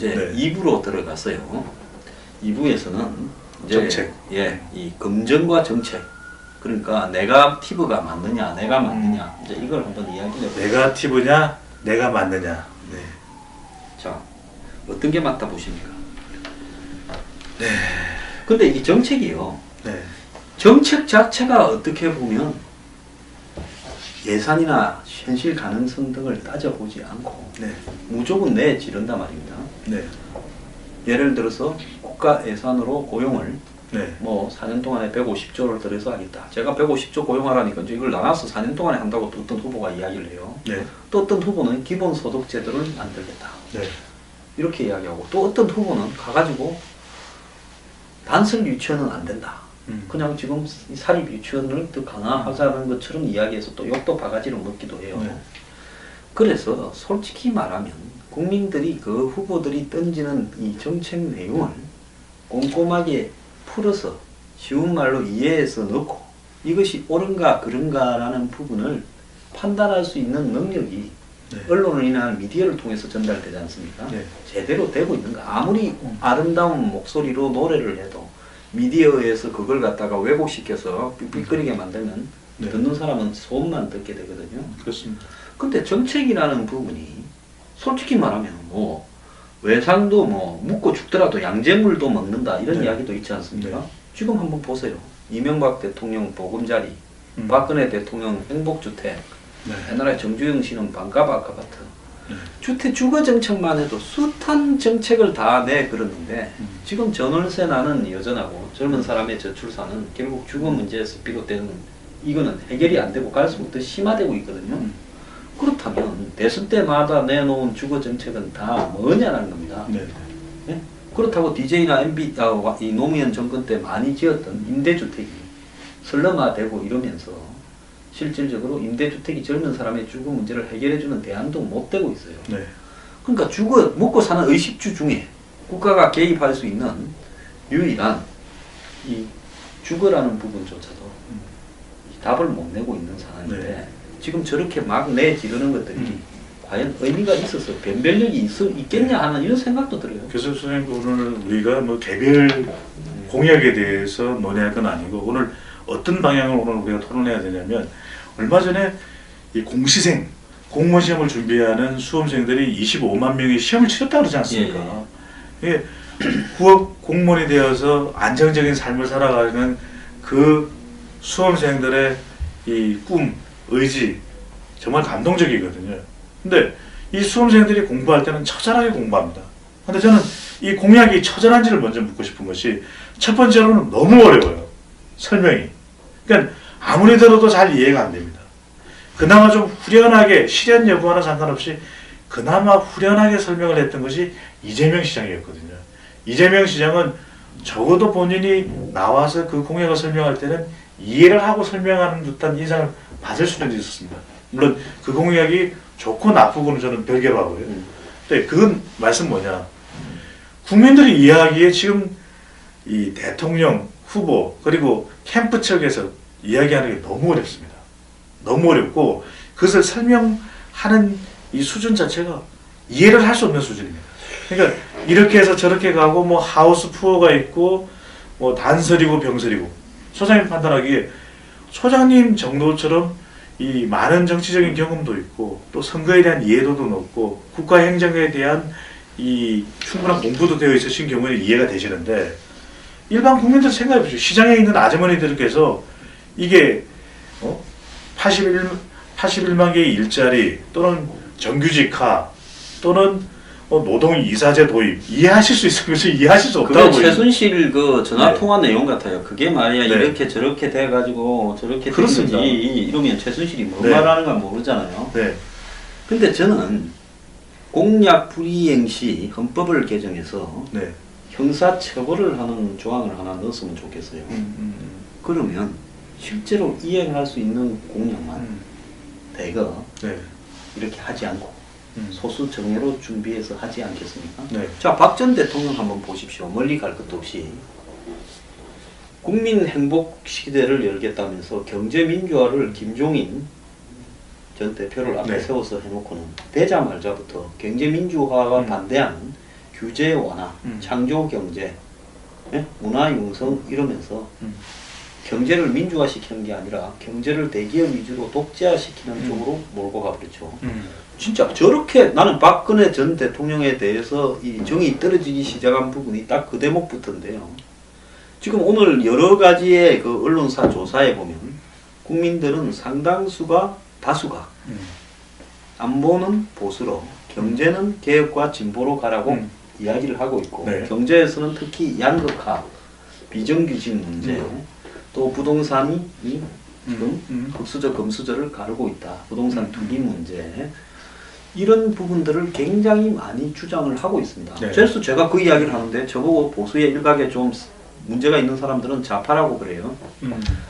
이제 네. 2부로 들어갔어요. 2부에서는 이제 정책. 예, 이 검증과 정책. 그러니까 네거티브가 맞느냐, 내가 맞느냐. 이제 이걸 한번 이야기를 해볼게요. 네거티브냐, 내가 맞느냐. 네. 자, 어떤 게 맞다 보십니까? 네. 근데 이 정책이요. 네. 정책 자체가 어떻게 보면 예산이나 현실 가능성 등을 따져보지 않고 네. 무조건 내지른단 말입니다. 네. 예를 들어서 국가 예산으로 고용을 네. 뭐 4년 동안에 150조를 들여서 하겠다. 제가 150조 고용하라니까 이제 이걸 나눠서 4년 동안에 한다고 또 어떤 후보가 이야기를 해요. 네. 또 어떤 후보는 기본소득 제도를 만들겠다. 네. 이렇게 이야기하고 또 어떤 후보는 가가지고 단설 유치원은 안 된다. 그냥 지금 사립 유치원을 더 강화하자는 것처럼 이야기해서 또 욕도 바가지로 먹기도 해요. 네. 그래서 솔직히 말하면 국민들이 그 후보들이 던지는 이 정책 내용을 꼼꼼하게 풀어서 쉬운 말로 이해해서 넣고 이것이 옳은가 그른가라는 부분을 판단할 수 있는 능력이 네. 언론이나 미디어를 통해서 전달되지 않습니까? 네. 제대로 되고 있는가? 아무리 아름다운 목소리로 노래를 해도 미디어에서 그걸 갖다가 왜곡시켜서 삑삑거리게 만들면 네. 듣는 사람은 소음만 듣게 되거든요. 그렇습니다. 근데 정책이라는 부분이 솔직히 말하면 뭐 외상도 뭐 묻고 죽더라도 양재물도 먹는다 이런 네. 이야기도 있지 않습니까? 네. 지금 한번 보세요. 이명박 대통령 보금자리, 음. 박근혜 대통령 행복주택, 네. 옛날에 정주영 씨는 반값 아파트, 네. 주택 주거 정책만 해도 숱한 정책을 다 내걸었는데 지금 전월세 나는 여전하고 젊은 사람의 저출산은 결국 주거 문제에서 비롯되는 이거는 해결이 안 되고 갈수록 더 심화되고 있거든요. 그렇다면 대선 때마다 내놓은 주거 정책은 다 뭐냐는 겁니다. 네. 예? 그렇다고 DJ나 MB, 이 노무현 정권 때 많이 지었던 임대주택이 슬럼화되고 이러면서 실질적으로 임대주택이 젊은 사람의 주거 문제를 해결해주는 대안도 못 되고 있어요. 네. 그러니까 주거, 먹고 사는 의식주 중에 국가가 개입할 수 있는 유일한 이 주거라는 부분조차도 이 답을 못 내고 있는 상황인데 네. 지금 저렇게 막 내지르는 것들이 과연 의미가 있어서 변별력이 있겠냐 하는 이런 생각도 들어요. 교수 선생님, 오늘 우리가 뭐 개별 공약에 대해서 논의할 건 아니고 오늘 어떤 방향을 오늘 우리가 토론해야 되냐면 얼마 전에 이 공시생 공무원 시험을 준비하는 수험생들이 25만 명이 시험을 치렀다 그러지 않습니까? 예. 후업 공무원이 되어서 안정적인 삶을 살아가는 그 수험생들의 이 꿈, 의지 정말 감동적이거든요. 근데 이 수험생들이 공부할 때는 처절하게 공부합니다. 근데 저는 이 공약이 처절한지를 먼저 묻고 싶은 것이 첫 번째로는 너무 어려워요. 설명이. 그러니까 아무리 들어도 잘 이해가 안 됩니다. 그나마 좀 후련하게 실현 여부와는 상관없이 그나마 후련하게 설명을 했던 것이 이재명 시장이었거든요. 이재명 시장은 적어도 본인이 나와서 그 공약을 설명할 때는 이해를 하고 설명하는 듯한 인상을 받을 수는 있었습니다. 물론 그 공약이 좋고 나쁘고는 저는 별개로 하고요. 근데 그건 말씀 뭐냐. 국민들의 이야기에 지금 이 대통령 후보 그리고 캠프 측에서 이야기하는 게 너무 어렵습니다. 너무 어렵고 그것을 설명하는 이 수준 자체가 이해를 할 수 없는 수준입니다. 그러니까 이렇게 해서 저렇게 가고 뭐 하우스 푸어가 있고 뭐 단설이고 병설이고 소장님 판단하기에 소장님 정도처럼 이 많은 정치적인 경험도 있고 또 선거에 대한 이해도도 높고 국가 행정에 대한 이 충분한 공부도 되어 있으신 경우에는 이해가 되시는데 일반 국민들 생각해 보시죠. 시장에 있는 아주머니들께서 이게 81만 개의 일자리 또는 정규직화 또는 노동 이사제 도입 이해하실 수 있을 것을 이해하실 수 없다고 그게 최순실 그 전화 네. 통화 내용 같아요. 그게 말이야 네. 이렇게 저렇게 돼가지고 저렇게 된 그렇습니다. 거지 이러면 최순실이 뭐 네. 말하는가 모르잖아요. 네. 근데 저는 공약 불이행 시 헌법을 개정해서 네. 형사 처벌을 하는 조항을 하나 넣었으면 좋겠어요. 그러면 실제로 이행할 수 있는 공약만 대거 네. 이렇게 하지 않고 소수 정예로 준비해서 하지 않겠습니까? 네. 자, 박 전 대통령 한번 보십시오. 멀리 갈 것도 없이 국민 행복 시대를 열겠다면서 경제 민주화를 김종인 전 대표를 앞에 네. 세워서 해놓고는 되자마자부터 경제 민주화와 반대하는 규제 완화, 창조 경제, 예? 문화 융성 이러면서 경제를 민주화시키는 게 아니라 경제를 대기업 위주로 독재화시키는 쪽으로 몰고 가버렸죠. 진짜 저렇게 나는 박근혜 전 대통령에 대해서 이 정이 떨어지기 시작한 부분이 딱 그 대목부터인데요. 지금 오늘 여러 가지의 그 언론사 조사에 보면 국민들은 상당수가 다수가 안보는 보수로, 경제는 개혁과 진보로 가라고 이야기를 하고 있고 네. 경제에서는 특히 양극화, 비정규직 문제, 또 부동산이 지금 흑수저, 금수저를 가르고 있다. 부동산 투기 문제 이런 부분들을 굉장히 많이 주장을 하고 있습니다. 네. 그래서 제가 그 이야기를 하는데 저보고 보수의 일각에 좀 문제가 있는 사람들은 좌파라고 그래요.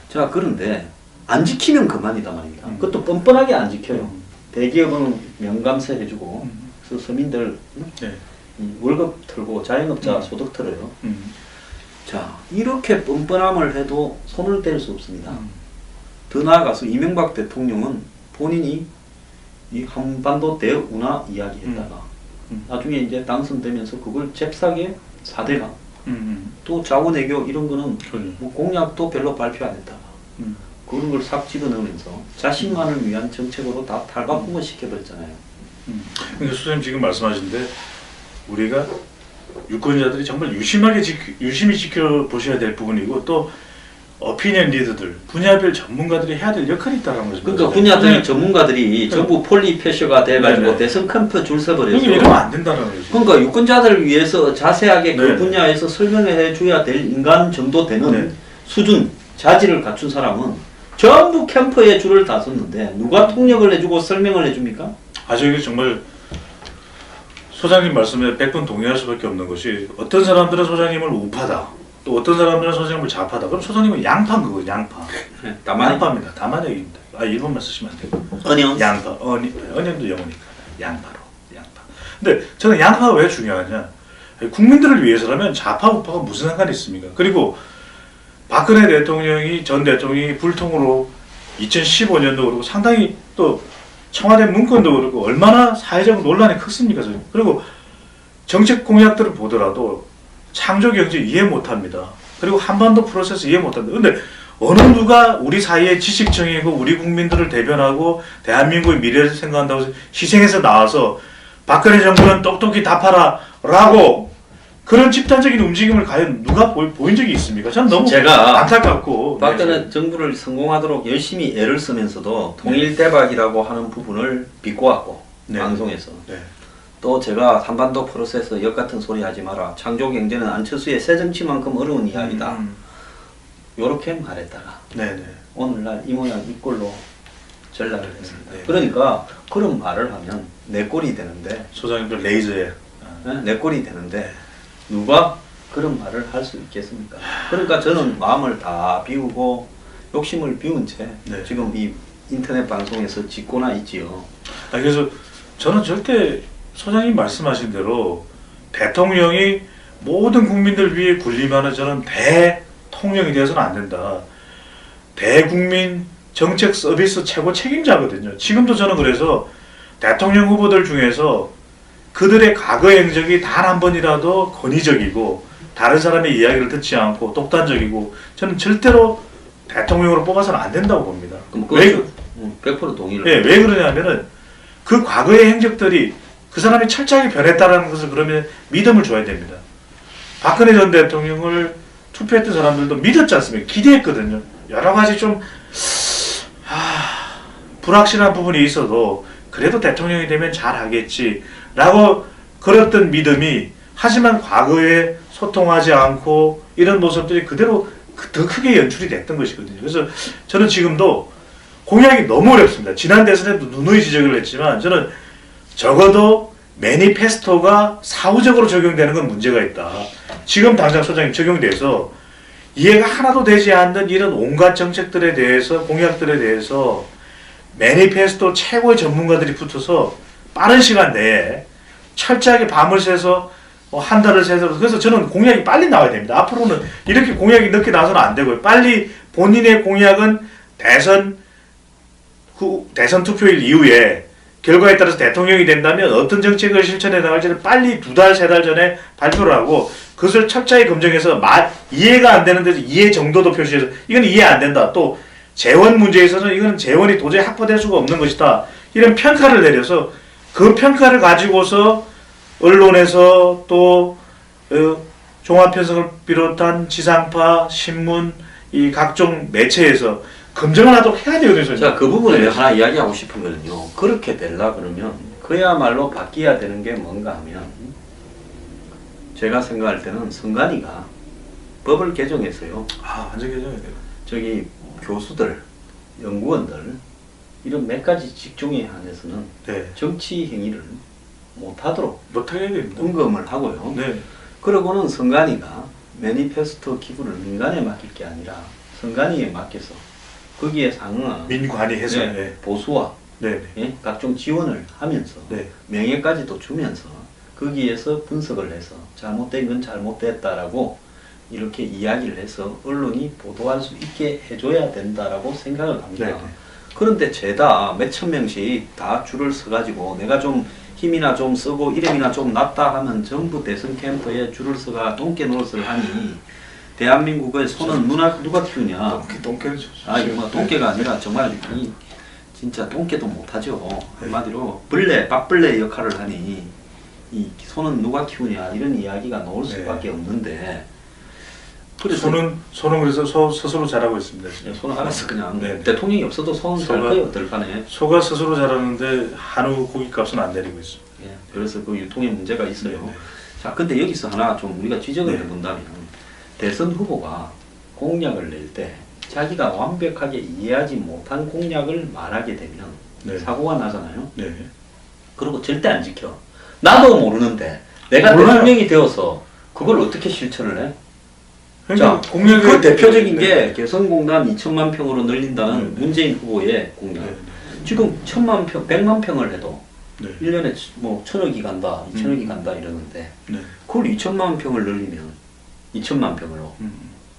자, 그런데 안 지키면 그만이다 말입니다. 그것도 뻔뻔하게 안 지켜요. 대기업은 명감세 해주고 그래서 서민들 네. 월급 털고 자영업자 소득 털어요. 자, 이렇게 뻔뻔함을 해도 손을 뗄 수 없습니다. 더 나아가서 이명박 대통령은 본인이 이 한반도 대운하 이야기했다가 나중에 이제 당선되면서 그걸 잽싸게 4대강 또 자원외교 이런 거는 뭐 공약도 별로 발표 안 했다가 그런 걸 싹 집어넣으면서 자신만을 위한 정책으로 다 탈바꿈을 시켜버렸잖아요. 그러니까 소장님 지금 말씀하신데 우리가 유권자들이 정말 유심히 지켜보셔야 될 부분이고 또 오피니언 리더들, 분야별 전문가들이 해야 될 역할이 있다는 거죠. 그러니까 분야별 전문가들이 전부 폴리페셔가 돼가지고 네네. 대선 캠프 줄 서버려서 그러니까 이러면 안 된다는 거죠. 그러니까 유권자들을 위해서 자세하게 그 네네. 분야에서 설명해 줘야 될 인간 정도 되는 네. 수준, 자질을 갖춘 사람은 전부 캠프에 줄을 다 섰는데 누가 통역을 해주고 설명을 해줍니까? 아주 이게 정말 소장님 말씀에 100번 동의할 수밖에 없는 것이 어떤 사람들은 소장님을 우파다. 또 어떤 사람들은 소장님을 좌파다. 그럼 소장님은 양파인 거예요. 양파. 다만 양파입니다. 다만의 얘기입니다. 아, 일본만 쓰시면 안 되고. 어니언. 양파. 어니언도 영어니까. 양파로. 양파. 근데 저는 양파가 왜 중요하냐. 국민들을 위해서라면 좌파 우파가 무슨 상관이 있습니까? 그리고 박근혜 대통령이 전 대통령이 불통으로 2015년도 그렇고 상당히 또 청와대 문건도 그렇고 얼마나 사회적 논란이 컸습니까? 그리고 정책 공약들을 보더라도 창조경제 이해 못합니다. 그리고 한반도 프로세스 이해 못합니다. 근데 어느 누가 우리 사이의 지식층이고 우리 국민들을 대변하고 대한민국의 미래를 생각한다고 해서 희생해서 나와서 박근혜 정부는 똑똑히 답하라 라고 그런 집단적인 움직임을 과연 누가 보인 적이 있습니까? 저는 너무 제가 안타깝고 박근혜 정부를 성공하도록 열심히 애를 쓰면서도 통일대박이라고 하는 부분을 비꼬았고 네. 방송에서 네. 또 제가 한반도 프로세스 역같은 소리 하지 마라. 창조경제는 안철수의 새정치만큼 어려운 이야기다. 요렇게 말했다가 네네. 오늘날 이 모양 이 꼴로 전락을 했습니다. 네. 그러니까 그런 말을 하면 내 꼴이 되는데 소장님들 레이저에 내 꼴이 되는데 누가 그런 말을 할 수 있겠습니까? 그러니까 저는 마음을 다 비우고 욕심을 비운 채 네. 지금 이 인터넷 방송에서 짓고나 있지요. 그래서 저는 절대 소장님 말씀하신 대로 대통령이 모든 국민들 위해 군림하는 저는 대통령이 되어서는 안 된다. 대국민 정책 서비스 최고 책임자거든요. 지금도 저는 그래서 대통령 후보들 중에서 그들의 과거의 행적이 단 한 번이라도 권위적이고 다른 사람의 이야기를 듣지 않고 독단적이고 저는 절대로 대통령으로 뽑아서는 안 된다고 봅니다. 그럼 왜, 100% 동의를. 예, 왜 그러냐면은 그 과거의 행적들이 그 사람이 철저하게 변했다라는 것을 그러면 믿음을 줘야 됩니다. 박근혜 전 대통령을 투표했던 사람들도 믿었지 않습니까? 기대했거든요. 여러 가지 좀 불확실한 부분이 있어도 그래도 대통령이 되면 잘하겠지라고 그랬던 믿음이 하지만 과거에 소통하지 않고 이런 모습들이 그대로 더 크게 연출이 됐던 것이거든요. 그래서 저는 지금도 공약이 너무 어렵습니다. 지난 대선에도 누누이 지적을 했지만 저는 적어도 매니페스토가 사후적으로 적용되는 건 문제가 있다. 지금 당장 소장님 적용돼서 이해가 하나도 되지 않는 이런 온갖 정책들에 대해서 공약들에 대해서 매니페스토 최고의 전문가들이 붙어서 빠른 시간 내에 철저하게 밤을 새서 한 달을 새서 그래서 저는 공약이 빨리 나와야 됩니다. 앞으로는 이렇게 공약이 늦게 나와서는 안 되고요. 빨리 본인의 공약은 대선 투표일 이후에 결과에 따라서 대통령이 된다면 어떤 정책을 실천해 나갈지를 빨리 2달, 3달 전에 발표를 하고 그것을 철저히 검증해서 이해가 안 되는 데서 이해 정도도 표시해서 이건 이해 안 된다. 또 재원 문제에 있어서는 이건 재원이 도저히 확보될 수가 없는 것이다. 이런 평가를 내려서 그 평가를 가지고서 언론에서 또 종합편성을 비롯한 지상파, 신문, 이 각종 매체에서 검증을 하도록 해야 되거든요. 자, 그 부분에 하나 이야기하고 싶은 거는요. 그렇게 되려 그러면 그야말로 바뀌어야 되는 게 뭔가 하면 제가 생각할 때는 선관위가 법을 개정해서요. 완전 개정해야 돼요. 저기 교수들, 연구원들 이런 몇 가지 직종에 한해서는 네. 정치 행위를 못하도록 못하게 해야 됩니다. 점검을 하고요. 네. 그러고는 선관위가 매니페스토 기부를 민간에 맡길 게 아니라 선관위에 맡겨서 거기에 상응한 민관이 해서 네, 네. 보수와 네. 예, 각종 지원을 하면서 네. 명예까지도 주면서 거기에서 분석을 해서 잘못된 건 잘못됐다라고 이렇게 이야기를 해서 언론이 보도할 수 있게 해줘야 된다라고 생각을 합니다. 네. 그런데 죄다 몇천 명씩 다 줄을 서가지고 내가 좀 힘이나 좀 쓰고 이름이나 좀 낫다 하면 전부 대선 캠프에 줄을 서가 동계 노릇을 하니 대한민국의 손은 누가 키우냐? 동계는 뭐 동계가 아니라 정말 진짜 동계도 못하죠. 한마디로 밥벌레 역할을 하니 이 손은 누가 키우냐 이런 이야기가 나올 수밖에 없는데. 손은 그래서 스스로 자라고 있습니다. 손은 알아서 그냥 네. 대통령이 없어도 손은 잘 거예요, 들판에. 소가 스스로 자라는데 한우 고기값은 안 내리고 있습니다. 예, 그래서 그 유통에 문제가 있어요. 네. 자, 근데 여기서 하나 좀 우리가 지적을 네. 해본다면 대선 후보가 공약을 낼 때 자기가 완벽하게 이해하지 못한 공약을 말하게 되면 네. 사고가 나잖아요. 네. 그리고 절대 안 지켜. 나도 모르는데 내가 몰라요. 대통령이 되어서 그걸 어떻게 실천을 해? 그러니까 자, 공약의 그 대표적인 네. 게 개성공단 2천만 평으로 늘린다는 네. 문재인 후보의 공약. 네. 지금 1,000만 평, 100만 평을 해도 네. 1년에 뭐 1,000억이 간다, 2,000억이 간다 이러는데 네. 그걸 2천만 평을 늘리면 2천만 평으로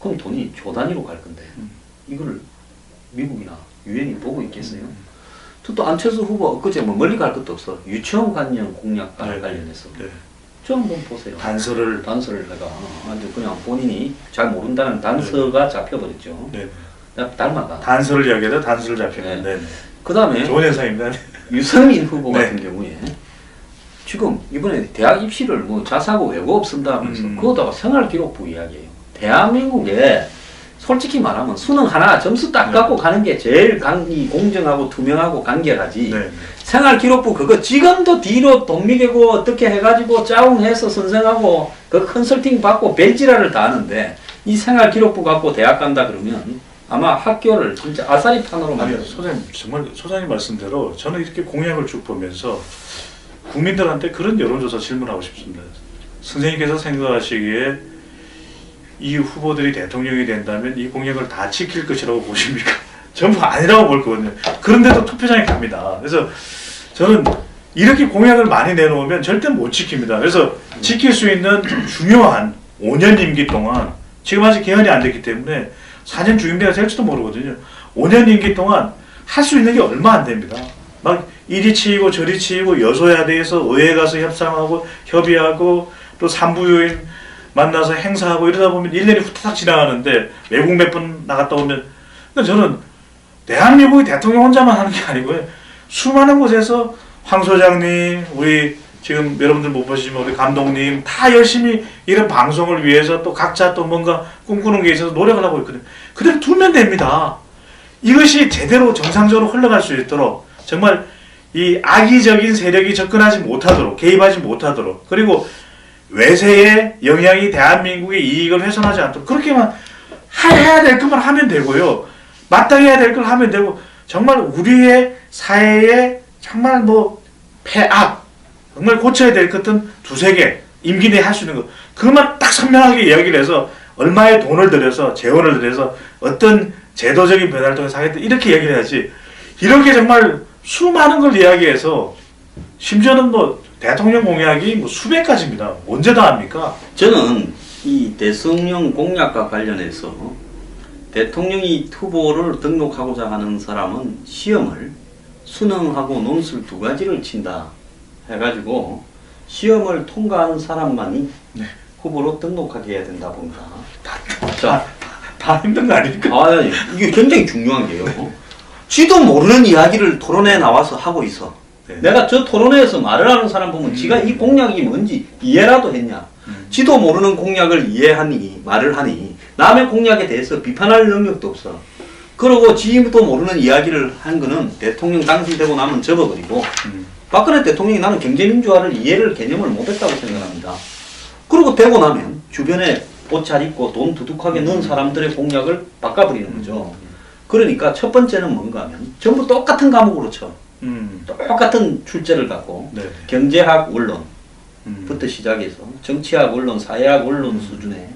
그럼 돈이 조 단위로 갈 건데 이거를 미국이나 유엔이 보고 있겠어요? 또 안철수 후보 엊그제 뭐 멀리 갈 것도 없어. 유치원 관련 공약과 네. 관련해서 네. 저 한번 보세요. 단서를 단서를 내가 아주 그냥 본인이 잘 모른다는 단서가 잡혀버렸죠. 네. 닮았다. 단서를 이야기하다 단서를 잡히는 네. 네. 그 다음에 좋은 현상입니다. 유승민 후보 네. 같은 경우에 지금 이번에 대학 입시를 뭐 자사고 외고업 쓴다 하면서 그거다가 생활기록부 이야기예요. 대한민국에 솔직히 말하면 수능 하나 점수 딱 갖고 가는 게 제일 공정하고 투명하고 간결하지. 네. 생활기록부 그거 지금도 뒤로 돈 미개고 어떻게 해가지고 짜웅해서 선생하고 그 컨설팅 받고 별지랄을 다 하는데 이 생활기록부 갖고 대학 간다 그러면 아마 학교를 진짜 아사리판으로 아니 만들어. 소장님 정말 소장님 말씀대로 저는 이렇게 공약을 쭉 보면서 국민들한테 그런 여론조사 질문하고 싶습니다. 선생님께서 생각하시기에 이 후보들이 대통령이 된다면 이 공약을 다 지킬 것이라고 보십니까? 전부 아니라고 볼 거거든요. 그런데도 투표장에 갑니다. 그래서 저는 이렇게 공약을 많이 내놓으면 절대 못 지킵니다. 그래서 지킬 수 있는 중요한 5년 임기 동안 지금 아직 개헌이 안 됐기 때문에 4년 주임대가 될지도 모르거든요. 5년 임기 동안 할 수 있는 게 얼마 안 됩니다. 막 이리 치이고 저리 치이고 여소야대에서 의회 가서 협상하고 협의하고 또 산부요인 만나서 행사하고 이러다 보면 1년이 후다닥 지나가는데 외국 몇 번 나갔다 오면 저는 대한민국이 대통령 혼자만 하는 게 아니고요. 수많은 곳에서 황 소장님, 우리 지금 여러분들 못 보시지만 우리 감독님 다 열심히 이런 방송을 위해서 또 각자 또 뭔가 꿈꾸는 게 있어서 노력을 하고 있거든요. 그대로 두면 됩니다. 이것이 제대로 정상적으로 흘러갈 수 있도록 정말 이 악의적인 세력이 접근하지 못하도록 개입하지 못하도록 그리고 외세의 영향이 대한민국의 이익을 훼손하지 않도록 그렇게만 해야 될 것만 하면 되고요. 마땅해야 될 걸 하면 되고 정말 우리의 사회에 정말 뭐 폐악 정말 고쳐야 될 것은 두세 개 임기 내에 할 수 있는 것 그것만 딱 선명하게 이야기를 해서 얼마의 돈을 들여서 재원을 들여서 어떤 제도적인 변화를 통해서 하겠다 이렇게 이야기를 해야지 이렇게 정말 수많은 걸 이야기해서 심지어는 뭐 대통령 공약이 뭐 수백 가지입니다. 언제 다 합니까? 저는 이 대통령 공약과 관련해서 대통령이 후보를 등록하고자 하는 사람은 시험을 수능하고 논술 두 가지를 친다 해가지고 시험을 통과한 사람만이 네. 후보로 등록하게 해야 된다 봅니다. 다 힘든 거 아닙니까? 아니, 이게 굉장히 중요한 게요. 지도 모르는 이야기를 토론회에 나와서 하고 있어. 네. 내가 저 토론회에서 말을 하는 사람 보면 지가 이 공약이 뭔지 이해라도 했냐. 지도 모르는 공약을 이해하니 말을 하니 남의 공약에 대해서 비판할 능력도 없어. 그러고 지도 모르는 이야기를 한 거는 대통령 당선되고 나면 접어버리고 박근혜 대통령이 나는 경제민주화를 이해를 개념을 못했다고 생각합니다. 그리고 되고 나면 주변에 옷 잘 입고 돈 두둑하게 넣은 사람들의 공약을 바꿔버리는 거죠. 그러니까 첫 번째는 뭔가 하면 전부 똑같은 과목으로 쳐. 똑같은 출제를 갖고 네. 경제학 원론부터 시작해서 정치학 원론, 사회학 원론 수준에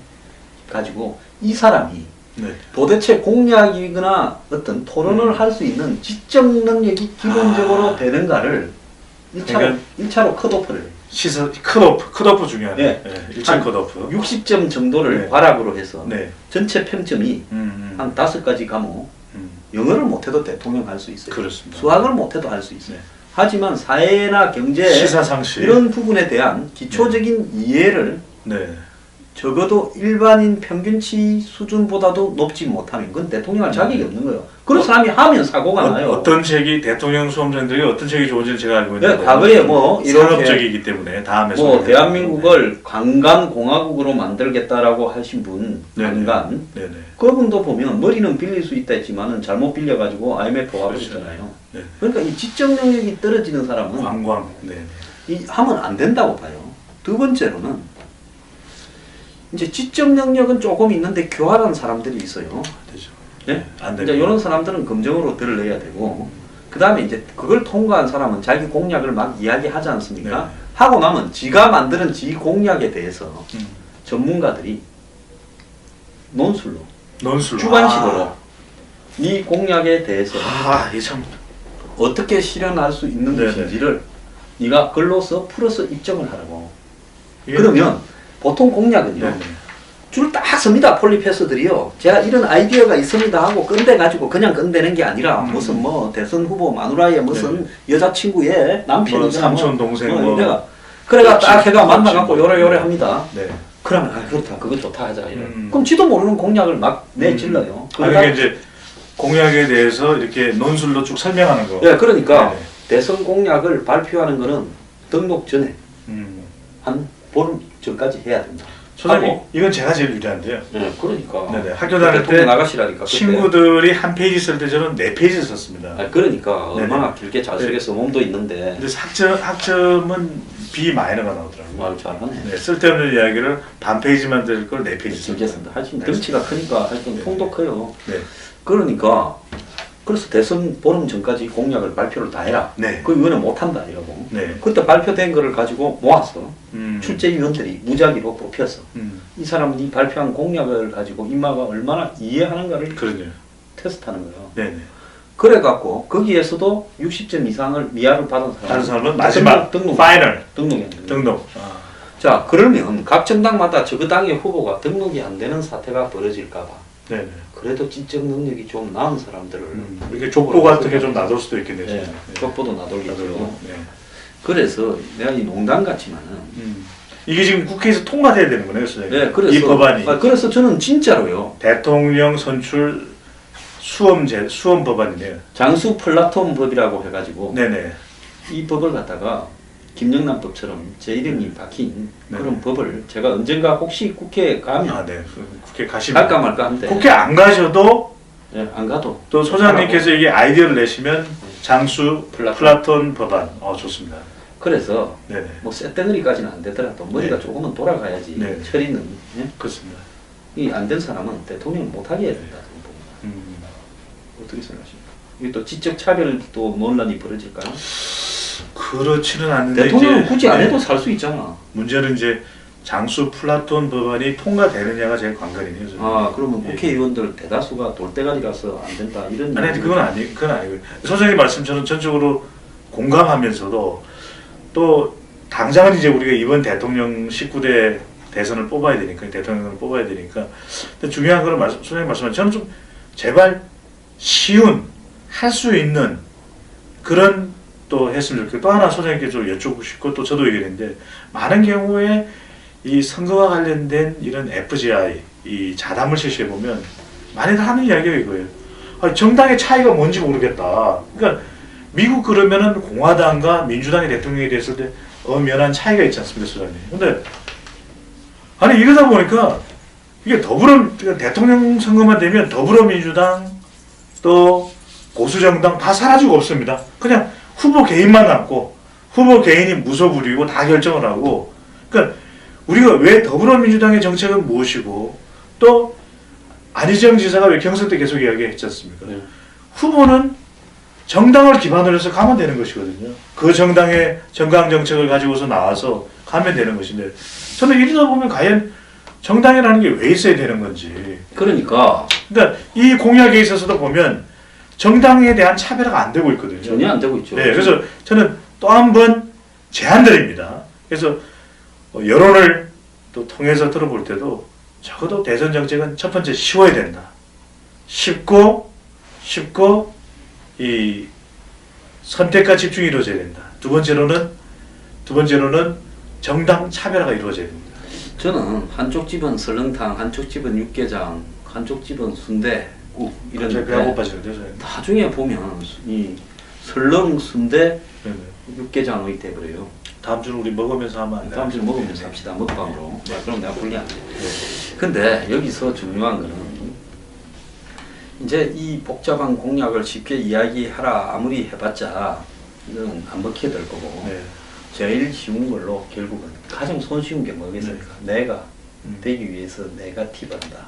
가지고 이 사람이 네. 도대체 공약이거나 어떤 토론을 할 수 있는 지적 능력이 기본적으로 되는가를 1차로, 그러니까 1차로 컷오프를 시선 컷오프 중요하네. 네. 네. 1차 컷오프. 60점 정도를 네. 과락으로 해서 네. 전체 평점이 한 5가지 과목 영어를 못해도 대통령 할 수 있어요. 그렇습니다. 수학을 못해도 할 수 있어요. 네. 하지만 사회나 경제 시사상식 이런 부분에 대한 기초적인 이해를 네. 적어도 일반인 평균치 수준보다도 높지 못하면 그건 대통령할 자격이 없는 거예요. 그런 사람이 하면 사고가 나요. 어떤 책이 대통령 수험생들이 어떤 책이 좋은지는 제가 알고 네, 있는데 과거에 뭐 이렇게 산업적이기 때문에 다음에 뭐 대한민국을 관광공화국으로 만들겠다라고 하신 분 네네. 관광 네네. 그분도 보면 머리는 빌릴 수 있다 했지만은 잘못 빌려가지고 IMF 그렇죠. 와버렸잖아요. 네. 그러니까 이 지적 능력이 떨어지는 사람은 관광. 네. 이 하면 안 된다고 봐요. 두 번째로는 이제 지적 능력은 조금 있는데 교활한 사람들이 있어요. 되죠. 네? 안 이제 되죠. 이런 사람들은 검정으로 드러내야 되고 그 다음에 이제 그걸 통과한 사람은 자기 공약을 막 이야기하지 않습니까? 네. 하고 나면 지가 만드는 지 공약에 대해서 전문가들이 논술로 논술. 주관식으로 이 공약에 대해서 이게 참. 어떻게 실현할 수 있는 네네. 것인지를 네가 글로써 풀어서 입증을 하라고. 이게 그러면 보통 공약은요. 네네. 줄 딱 섭니다. 폴리패스들이요. 제가 이런 아이디어가 있습니다 하고 끈대가지고 그냥 끈대는 게 아니라 무슨 뭐 대선 후보 마누라의 무슨 여자친구의 남편이 뭐 삼촌 동생 뭐 내가 그래가 딱 해가 그렇지. 만나갖고 요래 합니다. 네. 그러면 그렇다 그거 좋다 하자 이래. 그럼 지도 모르는 공약을 막 내질러요. 그러니까 이제 공약에 대해서 이렇게 논술로 쭉 설명하는 거. 예, 그러니까 네네. 대선 공약을 발표하는 거는 등록 전에 음. 한 보름 전까지 해야 된다. 소장님, 하고, 이건 제가 제일 유리한데요. 네, 그러니까. 네네. 학교 다닐 때 나가시라니까. 그때. 친구들이 한 페이지 쓸 때 저는 4페이지 썼습니다. 아, 그러니까 네네. 얼마나 길게 잘 쓰겠어. 몸도 있는데. 근데 학점은 B 마이너가 나오더라고요. 말 잘하네. 네, 쓸데없는 이야기를 반 페이지만 들 걸 4페이지 길게 쓴다. 하여튼 네. 덩치가 크니까 하여튼 네. 통도 커요. 네. 그러니까 그래서 대선 보름 전까지 공약을 발표를 다 해라. 네. 그 의원은 못한다 이러고. 네. 그때 발표된 거를 가지고 모았어. 음. 출제위원들이 무작위로 뽑혔어. 음. 이 사람은 이 발표한 공약을 가지고 인마가 얼마나 이해하는가를 그러네요. 테스트하는 거예요. 네네. 그래갖고 거기에서도 60점 이상을 미아를 받은 사람 다른 사람은 마지막 등록 파이널 등록이 등록. 자 그러면 각 정당마다 저 당의 후보가 등록이 안 되는 사태가 벌어질까봐 네네. 그래도 지적 능력이 좀 나은 사람들을 이렇게 족보 같은 게 좀 놔둘 수도 있겠네요. 네, 족보도 놔돌겠죠. 네. 그래서 내가 이 농담 같지만은 이게 지금 국회에서 통과돼야 되는 거네요, 선생님. 네, 그래서 이 법안이 그래서 저는 진짜로요. 대통령 선출 수험 법안이네요. 장수 플라톤 법이라고 해가지고 네네. 이 법을 갖다가 김영란법처럼 제 이름이 박힌 네. 그런 법을 제가 언젠가 혹시 국회에 가면 네. 국회 가시면 갈까 말까 한데 국회 안 가셔도 네, 안 가도 또 소장님께서 이게 아이디어를 내시면 장수 플라톤. 플라톤 법안. 좋습니다. 그래서 네네. 뭐 쇳덩어리까지는 안 되더라도 머리가 네. 조금은 돌아가야지 네. 처리는 예? 그렇습니다. 이 안 된 사람은 대통령 못하게 해야 된다 저는 봅니다. 음. 어떻게 생각하십니까? 이게 또 지적 차별도 논란이 벌어질까요? 그렇지는 않는데 대통령은 이제 굳이 안 네. 해도 살 수 있잖아. 문제는 이제 장수 플라톤 법안이 통과되느냐가 제일 관건이네요. 저는. 아 그러면 예. 국회의원들 대다수가 돌대가리라서 안 된다 이런 아니 그건 아니고요. 선생님 말씀 저는 전적으로 공감하면서도 또 당장은 이제 우리가 이번 대통령 19대 대선을 뽑아야 되니까 대통령을 뽑아야 되니까 근데 중요한 거는 선생님 말씀하신 저는 좀 제발 쉬운 할 수 있는 그런 또 했으면 좋겠고 또 하나 소장님께 좀 여쭙고 싶고 또 저도 얘기했는데 많은 경우에 이 선거와 관련된 이런 FGI 이 자담을 실시해 보면 많이들 하는 이야기가 이거예요. 아니, 정당의 차이가 뭔지 모르겠다. 그러니까 미국 그러면은 공화당과 민주당의 대통령이 됐을 때 엄연한 차이가 있지 않습니까, 소장님? 근데 아니 이러다 보니까 이게 대통령 선거만 되면 더불어민주당 또 보수정당 다 사라지고 없습니다. 그냥 후보 개인만 남고 후보 개인이 무소불위고 다 결정을 하고 그러니까 우리가 왜 더불어민주당의 정책은 무엇이고 또 안희정 지사가 왜 경선 때 계속 이야기했지 않습니까? 네. 후보는 정당을 기반으로 해서 가면 되는 것이거든요. 그 정당의 정강 정책을 가지고서 나와서 가면 되는 것인데 저는 이러다 보면 과연 정당이라는 게 왜 있어야 되는 건지. 그러니까 이 공약에 있어서도 보면 정당에 대한 차별화가 안 되고 있거든요. 전혀 안 되고 있죠. 네, 그래서 저는 또 한 번 제안드립니다. 그래서 여론을 또 통해서 들어볼 때도 적어도 대선 정책은 첫 번째 쉬워야 된다. 쉽고 이 선택과 집중이 이루어져야 된다. 두 번째로는 정당 차별화가 이루어져야 됩니다. 저는 한쪽 집은 설렁탕, 한쪽 집은 육개장, 한쪽 집은 순대국 이런 배가 고파지는데 나중에 보면 이 설렁 순대 네네. 육개장의 돼버려요. 다음 주는 우리 먹으면서 하면 안 돼요? 다음 주는 먹으면서 합시다. 먹방으로. 네, 그럼 내가 불리한데. 근데 여기서 중요한 거는 이제 이 복잡한 공약을 쉽게 이야기하라 아무리 해봤자 이건 안 먹히게 될 거고 네. 제일 쉬운 걸로 결국은 가장 손쉬운 게 뭐겠습니까? 내가 되기 위해서 네거티브 한다.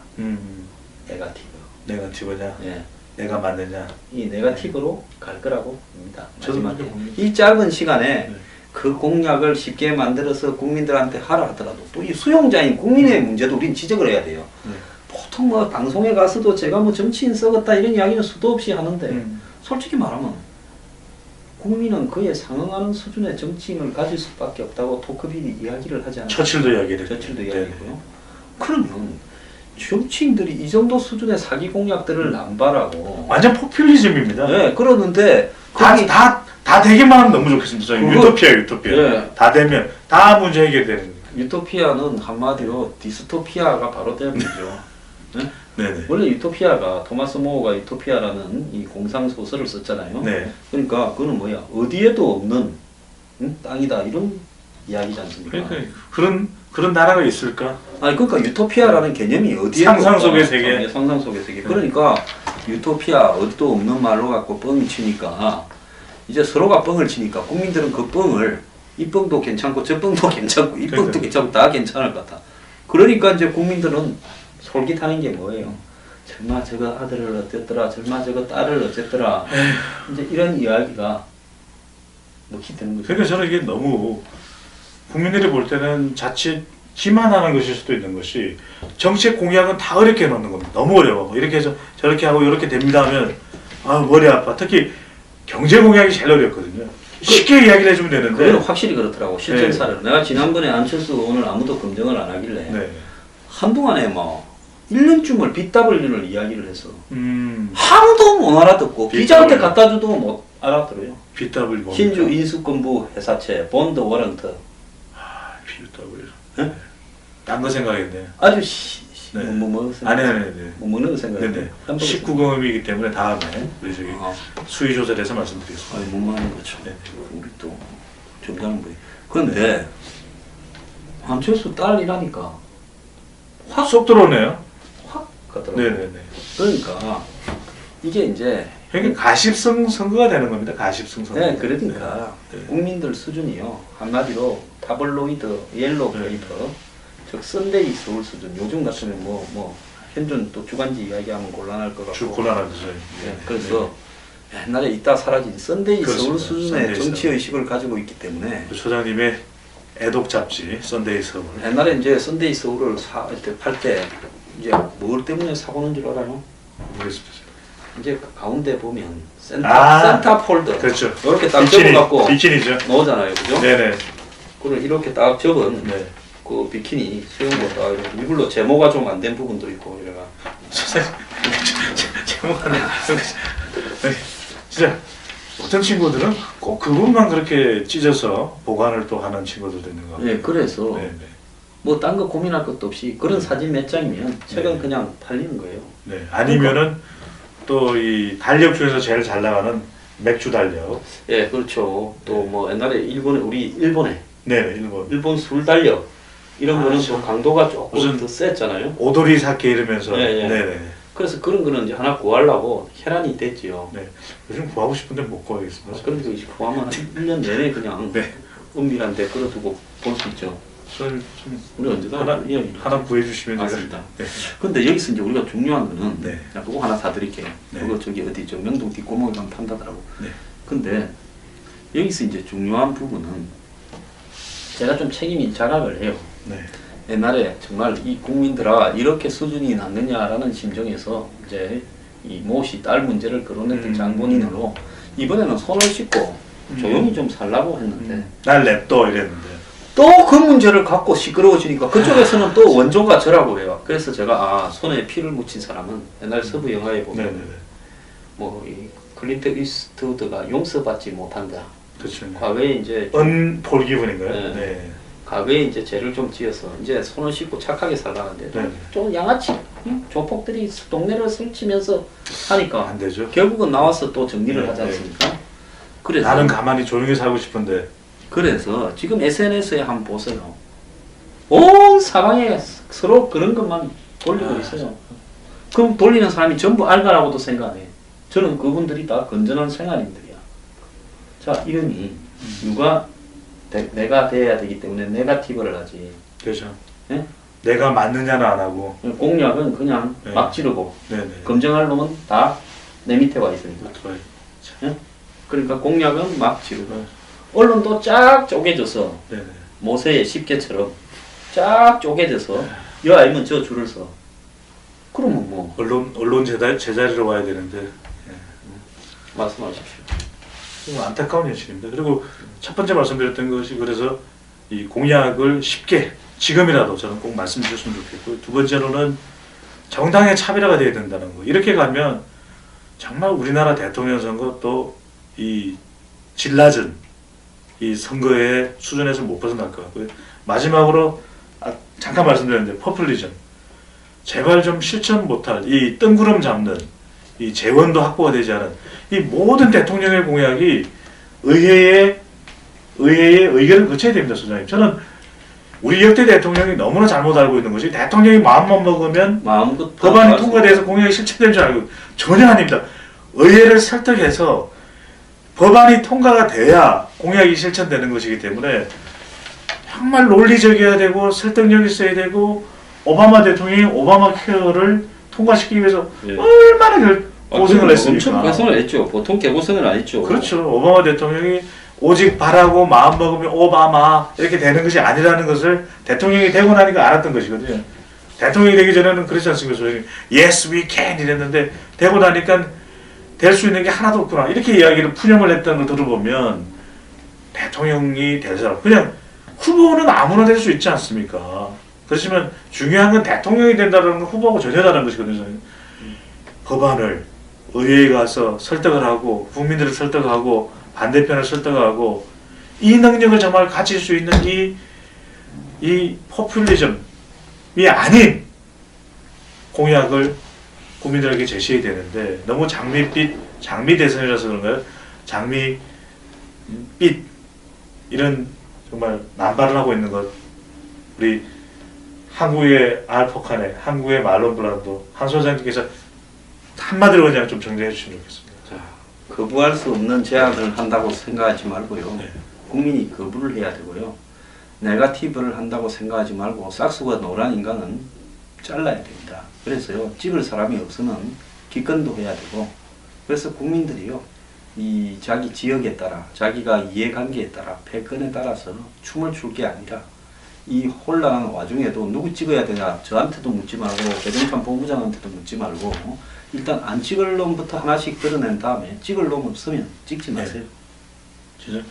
네거티브. 네거티브냐? 예. 내가 맞느냐? 이 네거티브로 갈 거라고 봅니다. 저도 마지막에. 그렇게 봅니다. 이 짧은 시간에 네. 그 공약을 쉽게 만들어서 국민들한테 하라 하더라도 또 이 수용자인 국민의 문제도 우린 지적을 해야 돼요. 네. 보통 뭐 방송에 가서도 제가 뭐 정치인 썩었다 이런 이야기는 수도 없이 하는데 솔직히 말하면 국민은 그에 상응하는 수준의 정치인을 가질 수밖에 없다고 토크빌이 이야기를 하지 않아요. 처칠도 이야기를 처칠도 이야기고요. 그러면 정치인들이 이 정도 수준의 사기 공약들을 남발하고 완전 포퓰리즘입니다. 네, 그러는데 다 되기만 하면 너무 좋겠습니다. 유토피아. 네. 다 되면 다 문제 해결되는 거예요. 유토피아는 한마디로 디스토피아가 바로 되는거죠. 네? 네네. 원래 유토피아가 토마스 모어가 유토피아라는 이 공상 소설을 썼잖아요. 네. 그러니까 그거는 뭐야? 어디에도 없는 땅이다 이런 이야기지 않습니까? 그러니까 그런 나라가 있을까? 아니 그러니까 유토피아라는 개념이 어디에도 상상 없다. 속의 세계. 상상 속의 세계. 그러니까 유토피아 어디도 없는 말로 갖고 뻥 치니까 이제 서로가 뻥을 치니까 국민들은 그 뻥을 이 뻥도 괜찮고 저 뻥도 괜찮고 이 뻥도 괜찮고 다 괜찮을 것 같아. 그러니까 이제 국민들은 솔깃하는 게 뭐예요? 절마 저거 아들을 어쨌더라, 절마 저거 딸을 어쨌더라. 이제 이런 이야기가 먹히는 거죠. 그러니까 저는 이게 너무 국민들이 볼 때는 자칫 기만하는 것일 수도 있는 것이 정책 공약은 다 어렵게 해놓는 겁니다. 너무 어려워. 이렇게 해서 저렇게 하고 이렇게 됩니다 하면 아 머리 아파. 특히 경제 공약이 제일 어렵거든요. 쉽게 이야기를 해주면 되는데 그건 확실히 그렇더라고. 실전 네. 사례로. 내가 지난번에 안철수 오늘 아무도 검증을 안 하길래 네. 한동안에 뭐 1년쯤을 BW를 이야기를 해서 음. 하나도 못 알아듣고 BW. 기자한테 갖다 줘도 못 알아들어요. BW 뭡니까? 신주 인수권부 회사채 본드 워런트. BW. 네? 딴거 생각했네. 아주 네. 뭐 아니. 먹는 거 생각해요. 네네. 19금이기 때문에 다음에 우리 저기 수위 조절해서 말씀드리겠습니다. 아니 못 말하는 거죠. 네. 우리 또 점잖은 분이. 그런데 안철수 딸이라니까 쏙 들어오네요. 확 가더라고. 네네네. 그러니까 이게 이제 이게 가십성 선거가 되는 겁니다. 가십성 선거. 네, 그러니까 네. 국민들 수준이요. 한마디로 타블로이드, 옐로우 네. 페이퍼, 즉 썬데이 서울 수준. 요즘 같으면 뭐 현존 또 주간지 이야기하면 곤란할 것 같고. 곤란한 거죠. 네, 그래서 옛날에 있다 사라진 썬데이 그렇습니다. 서울 수준의 썬데이 정치 서울. 의식을 가지고 있기 때문에 그 소장님의 애독 잡지 썬데이 서울. 옛날에 이제 썬데이 서울을 이렇게 팔 때 이제 뭘 때문에 사고는 줄 알아요? 모르겠습니다. 이제 그 가운데 보면 센터 폴더 그렇죠. 이렇게 딱 비키니, 접어갖고 비키니죠. 넣잖아요, 그죠? 네네. 그걸 이렇게 딱 접은 네. 그 비키니 수영복 딱 일부러 제모가 좀 안 된 부분도 있고 이래가. 제목 하나. 진짜 어떤 친구들은 꼭 그 부분만 그렇게 찢어서 보관을 또 하는 친구들도 있는 것 같아요. 네, 그래서 네, 네. 뭐 딴 거 고민할 것도 없이 그런 사진 몇 장이면 책은 네. 그냥 팔리는 거예요. 네. 아니면은 또 이 달력 중에서 제일 잘 나가는 맥주 달력. 예, 그렇죠. 또 뭐 옛날에 일본에 네, 일본 술 달력 이런 거는 그렇죠. 또 강도가 조금 무슨 더 셌잖아요. 오도리 사케 이러면서. 예, 예. 네네. 그래서 그런 거는 이제 하나 구하려고 혈안이 됐지요. 네. 요즘 구하고 싶은데 못 구하겠습니다. 그런 거 이제 구하면 1년 내내 그냥 네. 은밀한 데 끌어두고 볼 수 있죠. 저를 좀 우리 언제나 하나 구해주시면 맞습니다. 네. 근데 여기서 이제 우리가 중요한 거는 네. 자, 그거 하나 사드릴게요. 네. 그거 저기 어디 저 명동 뒷골목에 가면 판다더라고. 네. 근데 여기서 이제 중요한 부분은 제가 좀 책임이 자각을 해요. 네. 옛날에 정말 이 국민들아 이렇게 수준이 낮느냐라는 심정에서 이제 이 모씨 딸 문제를 거론했던 장본인으로 이번에는 손을 씻고 조용히 좀 살라고 했는데 날 냅둬 이랬는데. 또 그 문제를 갖고 시끄러워지니까 그쪽에서는 또 원조가 저라고 그래요. 그래서 제가 손에 피를 묻힌 사람은 옛날 서부 영화에 보면 네네네. 뭐 이 클린트 이스트우드가 용서받지 못한다. 그렇죠. 과거에 이제 은폴 기분인가요? 네. 네. 과거에 이제 죄를 좀 지어서 이제 손을 씻고 착하게 살라는데 네. 좀 양아치 조폭들이 동네를 설치면서 하니까 안 되죠. 결국은 나와서 또 정리를 네, 하지 네. 않습니까? 그래서 나는 가만히 조용히 살고 싶은데. 그래서 지금 SNS에 한번 보세요. 온 사방에 서로 그런 것만 돌리고 있어요. 그럼 돌리는 사람이 전부 알가라고도 생각해. 저는 그분들이 다 건전한 생활인들이야. 자, 이러니 누가 내가 돼야 되기 때문에 네거티브를 하지. 그렇죠. 예? 내가 맞느냐는 안 하고. 공약은 그냥 네. 막 지르고 네네. 검증할 놈은 다 내 밑에 와 있으니까. 맞아요. 예? 그러니까 공약은 막 지르고 네. 언론도 쫙 쪼개져서 네네. 모세의 십계처럼 쫙 쪼개져서 여 알면 저 줄을 서. 그러면 뭐 언론 제자리로 와야 되는데. 말씀하십시오. 좀 안타까운 현실입니다. 그리고 첫 번째 말씀드렸던 것이 그래서 이 공약을 쉽게 지금이라도 저는 꼭 말씀드렸으면 좋겠고, 두 번째로는 정당의 차별화가 돼야 된다는 거. 이렇게 가면 정말 우리나라 대통령 선거 또 이 질 낮은 이 선거의 수준에서 못 벗어날 것 같고요. 마지막으로 잠깐 말씀드렸는데 퍼플리즘. 제발 좀 실천 못할 이 뜬구름 잡는 이 재원도 확보가 되지 않은 이 모든 대통령의 공약이 의회의 의결을 거쳐야 됩니다, 소장님. 저는 우리 역대 대통령이 너무나 잘못 알고 있는 것이 대통령이 마음만 먹으면 마음껏 법안이 통과돼서 공약이 실천된 줄 알고 전혀 아닙니다. 의회를 설득해서 법안이 통과가 돼야 공약이 실천되는 것이기 때문에 정말 논리적이어야 되고 설득력 있어야 되고 오바마 대통령이 오바마 케어를 통과시키기 위해서 예. 얼마나 고생을 했습니까? 엄청 고생을 했죠. 보통 개고생을 안 했죠. 그렇죠. 오바마 대통령이 오직 바라고 마음 먹으면 오바마 이렇게 되는 것이 아니라는 것을 대통령이 되고 나니까 알았던 것이거든요. 대통령이 되기 전에는 그렇지 않습니까? 소장님. Yes, we can 이랬는데 되고 나니까 될 수 있는 게 하나도 없구나. 이렇게 이야기를 푸념을 했던 걸 들어보면 대통령이 될 사람 그냥 후보는 아무나 될 수 있지 않습니까? 그렇지만 중요한 건 대통령이 된다는 건 후보하고 전혀 다른 것이거든요. 법안을 의회에 가서 설득을 하고 국민들을 설득하고 반대편을 설득하고 이 능력을 정말 가질 수 있는 이 포퓰리즘이 아닌 공약을 국민들에게 제시해야 되는데 너무 장미 대선이라서 그런가요? 장미빛 이런 정말 남발을 하고 있는 것 우리 한국의 알포카네, 한국의 말론 브란도 한 소장님께서 한마디로 그냥 좀 정리해 주시면 좋겠습니다. 자, 거부할 수 없는 제안을 한다고 생각하지 말고요. 네. 국민이 거부를 해야 되고요. 네거티브를 한다고 생각하지 말고 싹수가 노란 인간은 잘라야 됩니다. 그래서요, 찍을 사람이 없으면 기권도 해야 되고, 그래서 국민들이요, 이 자기 지역에 따라, 자기가 이해관계에 따라, 패권에 따라서 춤을 출 게 아니라 이 혼란한 와중에도 누구 찍어야 되냐 저한테도 묻지 말고 배동찬 본부장한테도 묻지 말고 일단 안 찍을 놈부터 하나씩 드러낸 다음에 찍을 놈 없으면 찍지 마세요. 진짜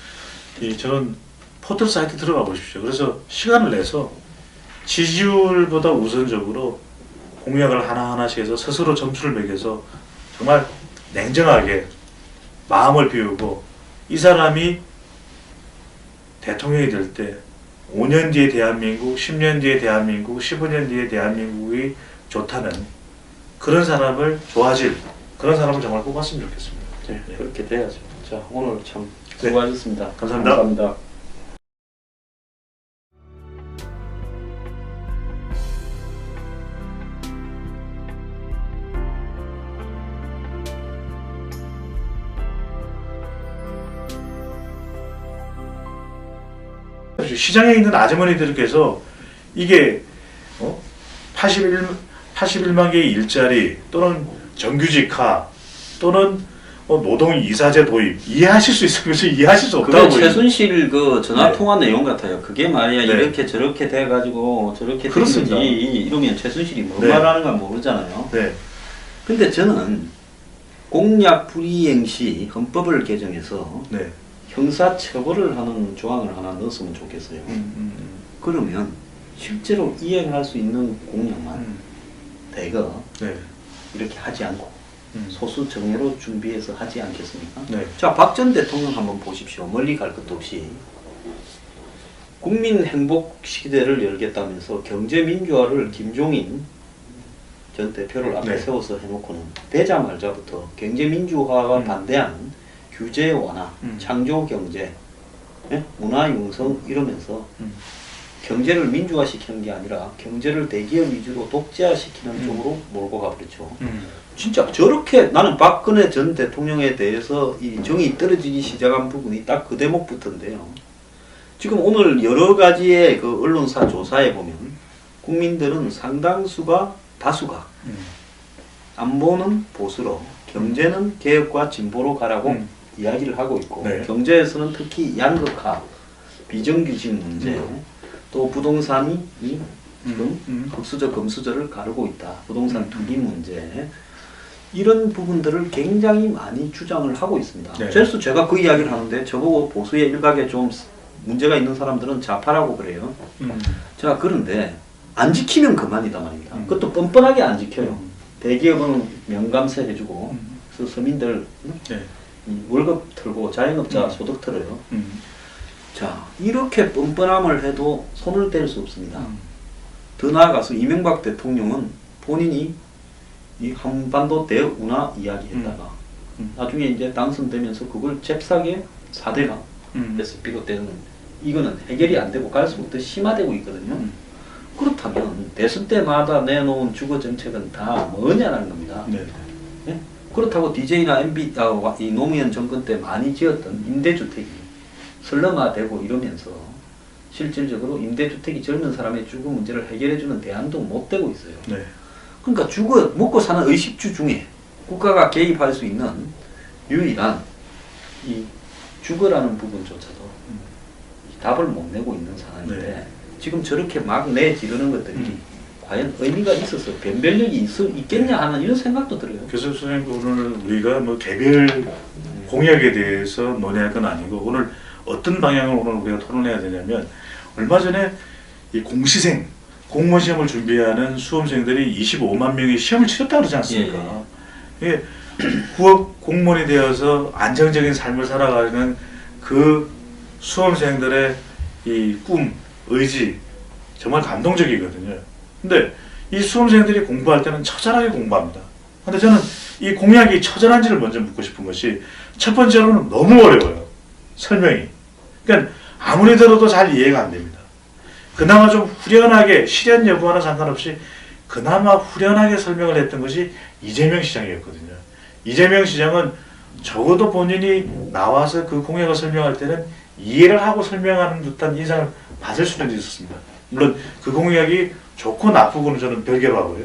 저는 포털 사이트 들어가 보십시오. 그래서 시간을 내서 지지율보다 우선적으로 공약을 하나하나씩 해서 스스로 점수를 매겨서 정말 냉정하게 마음을 비우고 이 사람이 대통령이 될 때 5년 뒤에 대한민국, 10년 뒤에 대한민국, 15년 뒤에 대한민국이 좋다는 그런 사람을 좋아질 그런 사람을 정말 뽑았으면 좋겠습니다. 네, 그렇게 돼야죠. 자, 오늘 참 수고하셨습니다. 감사합니다. 감사합니다. 시장에 있는 아주머니들께서 이게 81만 개의 일자리 또는 정규직화 또는 노동 이사제 도입 이해하실 수 있으면서 이해하실 수 없다고 그게 최순실 그 전화 네. 통화 내용 같아요. 그게 말이야 네. 이렇게 저렇게 돼가지고 저렇게 그렇습니다. 되는지 이러면 최순실이 뭘 네. 말하는가 모르잖아요. 네. 근데 저는 공약 불이행 시 헌법을 개정해서 네. 형사 처벌을 하는 조항을 하나 넣었으면 좋겠어요. 그러면 실제로 이행할 수 있는 공약만 대거 네. 이렇게 하지 않고 소수 정예로 준비해서 하지 않겠습니까? 네. 자, 박 전 대통령 한번 보십시오. 멀리 갈 것도 없이 국민 행복 시대를 열겠다면서 경제 민주화를 김종인 전 대표를 앞에 네. 세워서 해놓고는 되자마자부터 경제 민주화가 반대하는 규제 완화, 창조 경제, 예? 문화 융성 이러면서 경제를 민주화시키는 게 아니라 경제를 대기업 위주로 독재화시키는 쪽으로 몰고 가버렸죠. 진짜 저렇게 나는 박근혜 전 대통령에 대해서 이 정이 떨어지기 시작한 부분이 딱 그 대목부터인데요. 지금 오늘 여러 가지의 그 언론사 조사에 보면 국민들은 상당수가 다수가 안보는 보수로 경제는 개혁과 진보로 가라고 이야기를 하고 있고 네. 경제에서는 특히 양극화, 비정규직 문제, 또 부동산이 지금 흑수저, 금수저를 가르고 있다. 부동산 투기 문제 이런 부분들을 굉장히 많이 주장을 하고 있습니다. 네. 그래서 제가 그 이야기를 하는데 저보고 보수의 일각에 좀 문제가 있는 사람들은 좌파라고 그래요. 자, 그런데 안 지키면 그만이다 말입니다. 그것도 뻔뻔하게 안 지켜요. 대기업은 명감세 해주고 그래서 서민들 네. 월급 털고 자영업자 소득 털어요. 자, 이렇게 뻔뻔함을 해도 손을 뗄 수 없습니다. 더 나아가서 이명박 대통령은 본인이 이 한반도 대운하 이야기했다가 나중에 이제 당선되면서 그걸 잽싸게 4대강 에서 비롯되는 이거는 해결이 안 되고 갈수록 더 심화되고 있거든요. 그렇다면 대선 때마다 내놓은 주거 정책은 다 뭐냐라는 겁니다. 네. 예? 그렇다고 DJ나 MB, 이 노무현 정권 때 많이 지었던 임대주택이 슬럼화되고 이러면서 실질적으로 임대주택이 젊은 사람의 주거 문제를 해결해주는 대안도 못 되고 있어요. 네. 그러니까 주거, 먹고 사는 의식주 중에 국가가 개입할 수 있는 유일한 이 주거라는 부분조차도 답을 못 내고 있는 상황인데 네. 지금 저렇게 막 내지르는 것들이 과연 의미가 있어서 변별력이 있겠냐 하는 이런 생각도 들어요. 그래서 선생님 오늘 우리가 뭐 개별 공약에 대해서 논의할 건 아니고 오늘 어떤 방향을 오늘 우리가 토론해야 되냐면 얼마 전에 이 공시생 공무원 시험을 준비하는 수험생들이 25만 명이 시험을 치렀다고 그러지 않습니까? 예. 구업 공무원이 되어서 안정적인 삶을 살아가는 그 수험생들의 이 꿈, 의지 정말 감동적이거든요. 근데 이 수험생들이 공부할 때는 처절하게 공부합니다. 근데 저는 이 공약이 처절한지를 먼저 묻고 싶은 것이 첫 번째로는 너무 어려워요. 설명이. 그러니까 아무리 들어도 잘 이해가 안 됩니다. 그나마 좀 후련하게 실현 여부와는 상관없이 그나마 후련하게 설명을 했던 것이 이재명 시장이었거든요. 이재명 시장은 적어도 본인이 나와서 그 공약을 설명할 때는 이해를 하고 설명하는 듯한 인상을 받을 수는 있었습니다. 물론 그 공약이 좋고 나쁘고는 저는 별개로 하고요.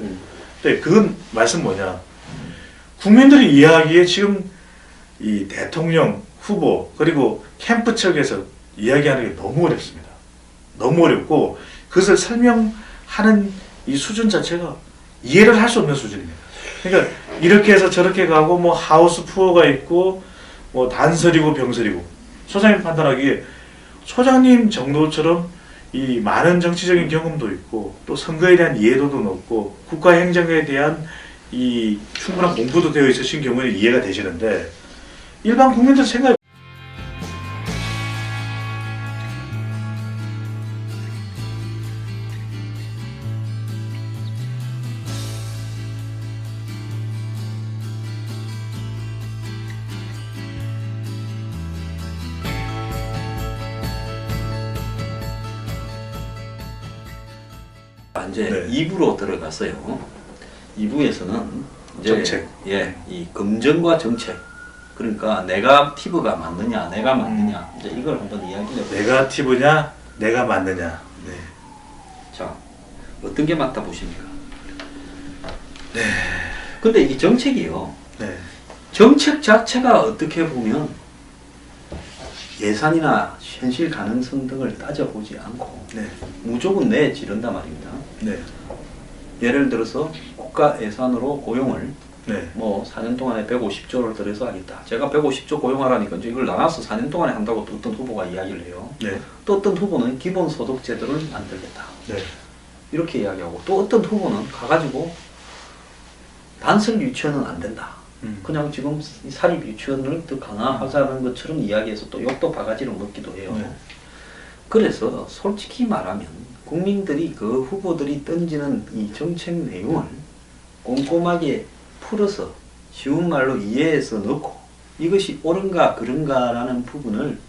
근데 그건 말씀 뭐냐. 국민들이 이해하기에 지금 이 대통령 후보 그리고 캠프 측에서 이야기하는 게 너무 어렵습니다. 너무 어렵고 그것을 설명하는 이 수준 자체가 이해를 할 수 없는 수준입니다. 그러니까 이렇게 해서 저렇게 가고 뭐 하우스 푸어가 있고 뭐 단설이고 병설이고 소장님 판단하기에 소장님 정도처럼 이 많은 정치적인 경험도 있고 또 선거에 대한 이해도도 높고 국가 행정에 대한 이 충분한 공부도 되어 있으신 경우에 이해가 되시는데 일반 국민들 생각. 이제 네. 2부로 들어갔어요. 2부에서는 이제 정책. 이 검증과 정책. 그러니까 네거티브가 맞느냐, 내가 맞느냐. 이제 이걸 한번 이야기를 해볼게요. 네거티브냐, 내가 맞느냐. 네. 자, 어떤 게 맞다 보십니까? 네. 근데 이게 정책이요. 네. 정책 자체가 어떻게 보면 예산이나 현실 가능성 등을 따져보지 않고 네. 무조건 내지른단 말입니다. 네. 예를 들어서 국가 예산으로 고용을 네. 뭐 4년 동안에 150조를 들여서 하겠다. 제가 150조 고용하라니까 이제 이걸 나눠서 4년 동안에 한다고 또 어떤 후보가 이야기를 해요. 네. 또 어떤 후보는 기본소득 제도를 만들겠다. 네. 이렇게 이야기하고 또 어떤 후보는 가가지고 단설 유치원은 안 된다. 그냥 지금 이 사립 유치원을 더 강화하자는 것처럼 이야기해서 또 욕도 바가지로 먹기도 해요. 네. 그래서 솔직히 말하면 국민들이 그 후보들이 던지는 이 정책 내용을 꼼꼼하게 풀어서 쉬운 말로 이해해서 넣고 이것이 옳은가 그른가라는 부분을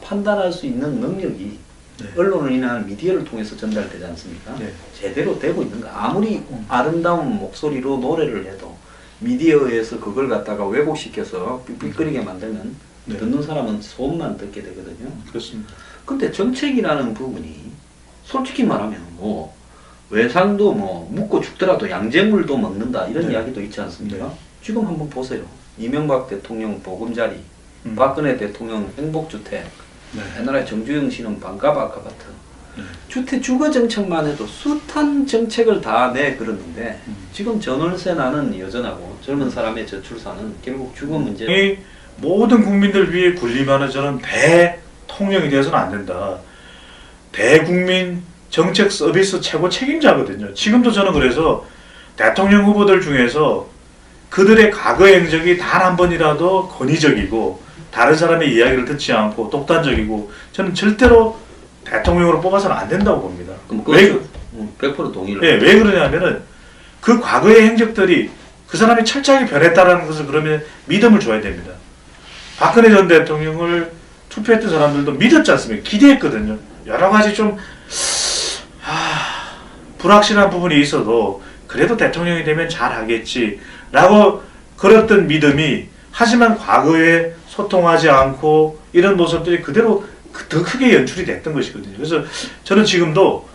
판단할 수 있는 능력이 네. 언론이나 미디어를 통해서 전달되지 않습니까? 네. 제대로 되고 있는가? 아무리 아름다운 목소리로 노래를 해도 미디어에서 그걸 갖다가 왜곡시켜서 삑삑거리게 만들면 네. 듣는 사람은 소음만 듣게 되거든요. 그렇습니다. 근데 정책이라는 부분이 솔직히 말하면 뭐 외상도 뭐 묻고 죽더라도 양재물도 먹는다 이런 네. 이야기도 있지 않습니까? 네. 지금 한번 보세요. 이명박 대통령 보금자리, 음. 박근혜 대통령 행복주택, 네. 옛날에 정주영 씨는 반값 아파트, 네. 주택 주거 정책만 해도 숱한 정책을 다 내걸었는데 지금 전월세 나는 여전하고 젊은 사람의 저출산은 결국 주거 문제. 이 모든 국민들 위해 군림하는 저는 대통령이 되어서는 안 된다. 대국민 정책 서비스 최고 책임자거든요. 지금도 저는 그래서 대통령 후보들 중에서 그들의 과거 행적이 단 한 번이라도 권위적이고 다른 사람의 이야기를 듣지 않고 독단적이고 저는 절대로 대통령으로 뽑아서는 안 된다고 봅니다. 그럼 왜, 100% 동의를. 네, 왜 그러냐면은 그 과거의 행적들이 그 사람이 철저하게 변했다라는 것을 그러면 믿음을 줘야 됩니다. 박근혜 전 대통령을 투표했던 사람들도 믿었지 않습니까? 기대했거든요. 여러 가지 좀 불확실한 부분이 있어도 그래도 대통령이 되면 잘하겠지라고 그랬던 믿음이 하지만 과거에 소통하지 않고 이런 모습들이 그대로 더 크게 연출이 됐던 것이거든요. 그래서 저는 지금도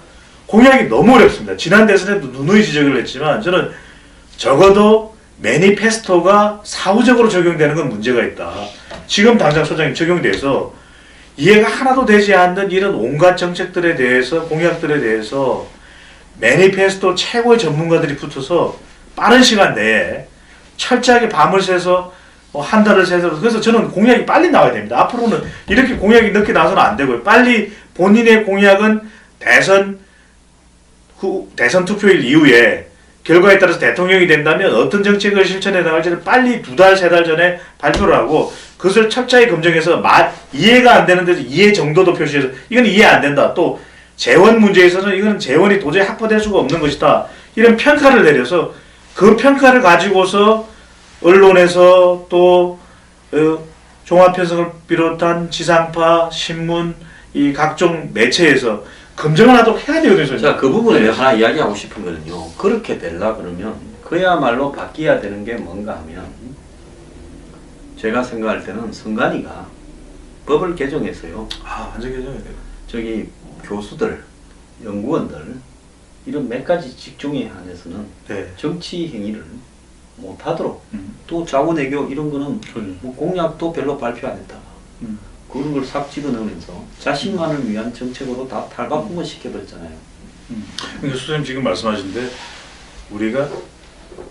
공약이 너무 어렵습니다. 지난 대선에도 누누이 지적을 했지만 저는 적어도 매니페스토가 사후적으로 적용되는 건 문제가 있다. 지금 당장 소장님 적용돼서 이해가 하나도 되지 않는 이런 온갖 정책들에 대해서 공약들에 대해서 매니페스토 최고의 전문가들이 붙어서 빠른 시간 내에 철저하게 밤을 새서 한 달을 새서 그래서 저는 공약이 빨리 나와야 됩니다. 앞으로는 이렇게 공약이 늦게 나와서는 안 되고요. 빨리 본인의 공약은 대선 투표일 이후에 결과에 따라서 대통령이 된다면 어떤 정책을 실천해 나갈지를 빨리 2달, 3달 전에 발표를 하고 그것을 철저히 검증해서 이해가 안 되는 데서 이해 정도도 표시해서 이건 이해 안 된다. 또 재원 문제에서는 이건 재원이 도저히 확보될 수가 없는 것이다. 이런 평가를 내려서 그 평가를 가지고서 언론에서 또 종합편성을 비롯한 지상파, 신문, 이 각종 매체에서 검증을 하도록 해야 되거든요. 자, 그 부분에 하나 이야기하고 싶은 거는요. 그렇게 되려 그러면 그야말로 바뀌어야 되는 게 뭔가 하면 제가 생각할 때는 선관위가 법을 개정해서요. 완전 개정해야 돼요. 저기 교수들, 연구원들 이런 몇 가지 직종에 한해서는 네. 정치 행위를 못하도록 또 자원외교 이런 거는 뭐 공약도 별로 발표 안 했다가 그런 걸 싹 집어넣으면서 자신만을 위한 정책으로 다 탈바꿈을 시켜버렸잖아요. 그러니까 수장님 지금 말씀하신데 우리가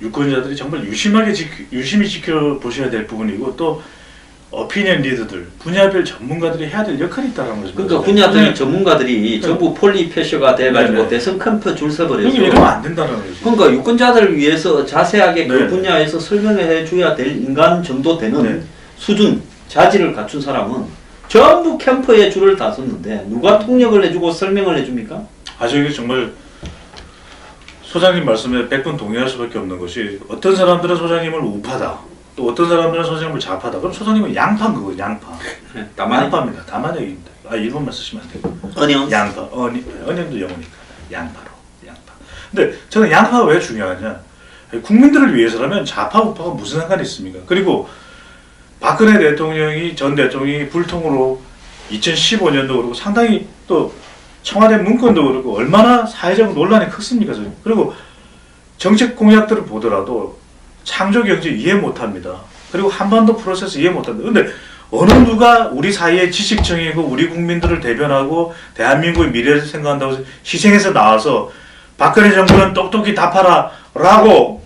유권자들이 정말 유심히 지켜보셔야 될 부분이고 또 오피니언 리더들, 분야별 전문가들이 해야 될 역할이 있다는 거죠. 그러니까 분야들 전문가들이 전부 폴리페셔가 돼가지고 네네. 대선 캠프 줄 서버려서 이러면 안 된다는 거죠. 그러니까 유권자들을 위해서 자세하게 그 네네. 분야에서 설명해 줘야 될 인간 정도 되는 네. 수준 자질을 갖춘 사람은 전부 캠프에 줄을 다 섰는데 누가 통역을 해주고 설명을 해줍니까? 저게 정말 소장님 말씀에 100번 동의할 수밖에 없는 것이 어떤 사람들은 소장님을 우파다. 또 어떤 사람들은 소장님을 좌파다. 그럼 소장님은 양파인 거거든요. 양파. 다만 양파입니다. 다만역입니다. 일본말 쓰시면 안 돼요. 어니언. 양파. 어니언도 영어니까. 양파로. 양파. 근데 저는 양파가 왜 중요하냐. 국민들을 위해서라면 좌파 우파가 무슨 상관이 있습니까? 그리고 박근혜 대통령이 전 대통령이 불통으로 2015년도 그렇고 상당히 또 청와대 문건도 그렇고 얼마나 사회적 논란이 컸습니까? 그리고 정책 공약들을 보더라도 창조 경제 이해 못합니다. 그리고 한반도 프로세스 이해 못합니다. 근데 어느 누가 우리 사이의 지식층이고 우리 국민들을 대변하고 대한민국의 미래를 생각한다고 해서 희생해서 나와서 박근혜 정부는 똑똑히 답하라 라고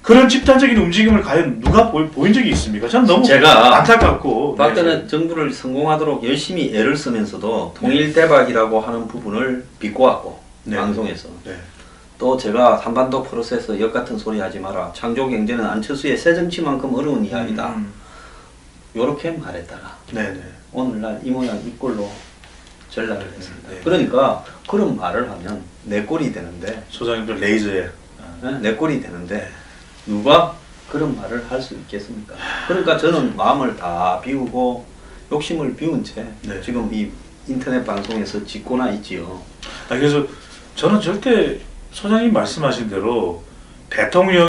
그런 집단적인 움직임을 과연 누가 보인 적이 있습니까? 저는 너무 제가 안타깝고 박근혜 정부를 성공하도록 열심히 애를 쓰면서도 통일대박이라고 하는 부분을 비꼬았고 네. 방송에서 네. 또 제가 한반도 프로세스 역같은 소리 하지 마라. 창조 경제는 안철수의 새정치만큼 어려운 이야기다. 요렇게 말했다가 네네. 오늘날 이 모양 이 꼴로 전락을 했습니다. 네. 그러니까 그런 말을 하면 내 꼴이 되는데 소장님들 레이저에 내 꼴이 되는데 누가 그런 말을 할 수 있겠습니까? 그러니까 저는 마음을 다 비우고 욕심을 비운 채 네. 지금 이 인터넷 방송에서 짓고나 있지요. 그래서 저는 절대 소장님 말씀하신 대로 대통령